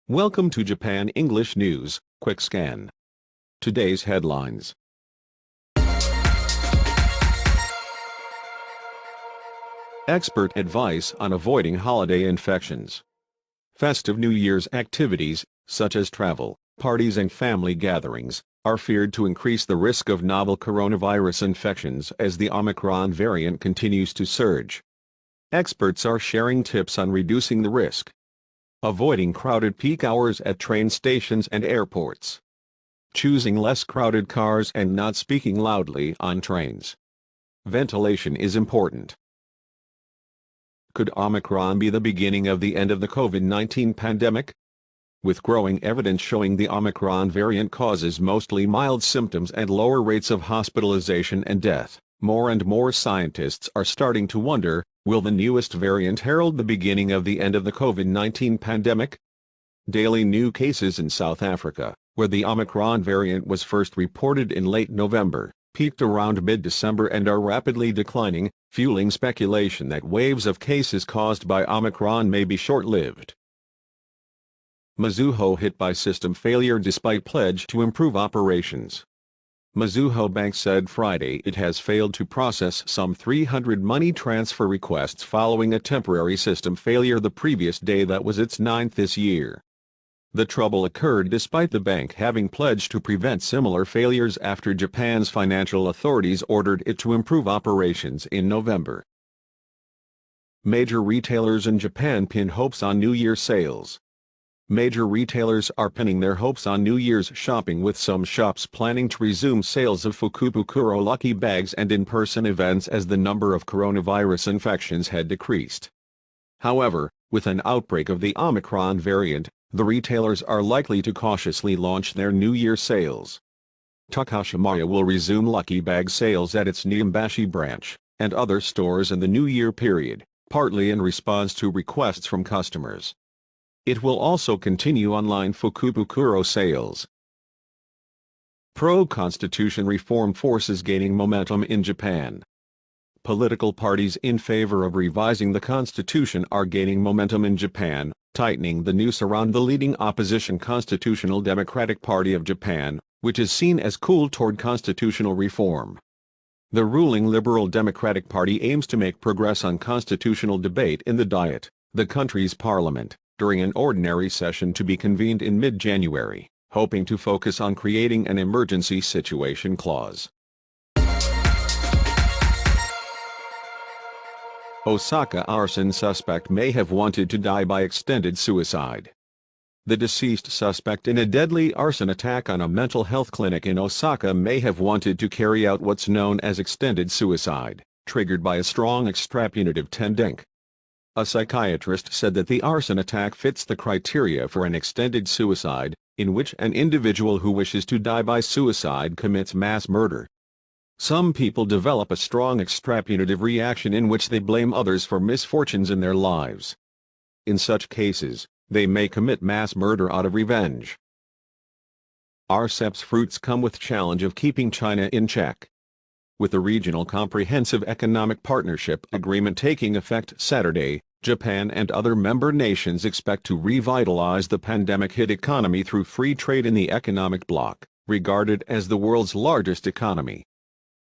Welcome to Japan English News, Quick Scan. Today's headlines. Expert advice on avoiding holiday infections. Festive New Year's activities, such as travel, parties and family gatherings, are feared to increase the risk of novel coronavirus infections as the Omicron variant continues to surge. Experts are sharing tips on reducing the risk. Avoiding crowded peak hours at train stations and airports. Choosing less crowded cars and not speaking loudly on trains. Ventilation is important. Could Omicron be the beginning of the end of the COVID-19 pandemic? With growing evidence showing the Omicron variant causes mostly mild symptoms and lower rates of hospitalization and death, more and more scientists are starting to wonder, will the newest variant herald the beginning of the end of the COVID-19 pandemic? Daily new cases in South Africa, where the Omicron variant was first reported in late November, peaked around mid-December and are rapidly declining, fueling speculation that waves of cases caused by Omicron may be short-lived. Mizuho hit by system failure despite pledge to improve operations. Mizuho Bank said Friday it has failed to process some 300 money transfer requests following a temporary system failure the previous day that was its ninth this year. The trouble occurred despite the bank having pledged to prevent similar failures after Japan's financial authorities ordered it to improve operations in November. Major retailers in Japan pin hopes on New Year sales. Major retailers are pinning their hopes on New Year's shopping, with some shops planning to resume sales of Fukubukuro lucky bags and in-person events as the number of coronavirus infections had decreased. However, with an outbreak of the Omicron variant, the retailers are likely to cautiously launch their New Year sales. Takashimaya will resume lucky bag sales at its Niambashi branch and other stores in the New Year period, partly in response to requests from customers. It will also continue online Fukubukuro sales. Pro-constitution reform forces gaining momentum in Japan. Political parties in favor of revising the constitution are gaining momentum in Japan, tightening the noose around the leading opposition Constitutional Democratic Party of Japan, which is seen as cool toward constitutional reform. The ruling Liberal Democratic Party aims to make progress on constitutional debate in the Diet, the country's parliament, during an ordinary session to be convened in mid-January, hoping to focus on creating an emergency situation clause. Osaka arson suspect may have wanted to die by extended suicide. The deceased suspect in a deadly arson attack on a mental health clinic in Osaka may have wanted to carry out what's known as extended suicide, triggered by a strong extrapunitive tendency. A psychiatrist said that the arson attack fits the criteria for an extended suicide, in which an individual who wishes to die by suicide commits mass murder. Some people develop a strong extrapunitive reaction in which they blame others for misfortunes in their lives. In such cases, they may commit mass murder out of revenge. RCEP's fruits come with challenge of keeping China in check. With the Regional Comprehensive Economic Partnership Agreement taking effect Saturday, Japan and other member nations expect to revitalize the pandemic-hit economy through free trade in the economic bloc, regarded as the world's largest economy.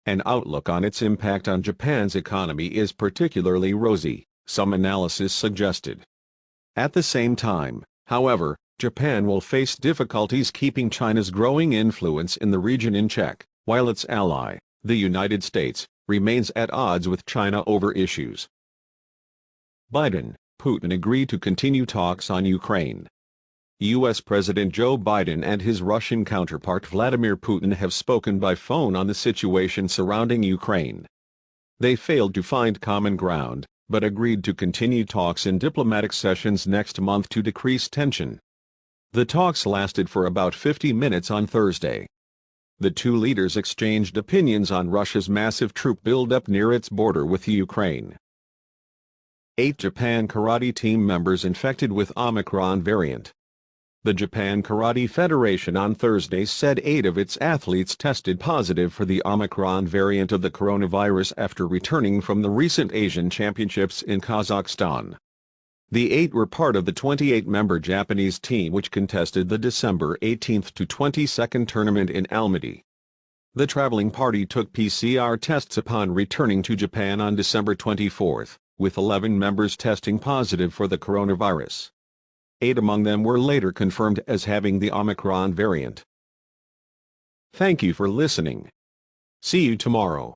An outlook on its impact on Japan's economy is particularly rosy, some analysis suggested. At the same time, however, Japan will face difficulties keeping China's growing influence in the region in check, while its ally, the United States, remains at odds with China over issues. Biden, Putin agree to continue talks on Ukraine. U.S. President Joe Biden and his Russian counterpart Vladimir Putin have spoken by phone on the situation surrounding Ukraine. They failed to find common ground, but agreed to continue talks in diplomatic sessions next month to decrease tension. The talks lasted for about 50 minutes on Thursday. The two leaders exchanged opinions on Russia's massive troop buildup near its border with Ukraine. 8 Japan karate team members infected with Omicron variant. The Japan Karate Federation on Thursday said 8 of its athletes tested positive for the Omicron variant of the coronavirus after returning from the recent Asian Championships in Kazakhstan. The 8 were part of the 28-member Japanese team which contested the December 18 to 22 tournament in Almaty. The traveling party took PCR tests upon returning to Japan on December 24, with 11 members testing positive for the coronavirus. 8 among them were later confirmed as having the Omicron variant. Thank you for listening. See you tomorrow.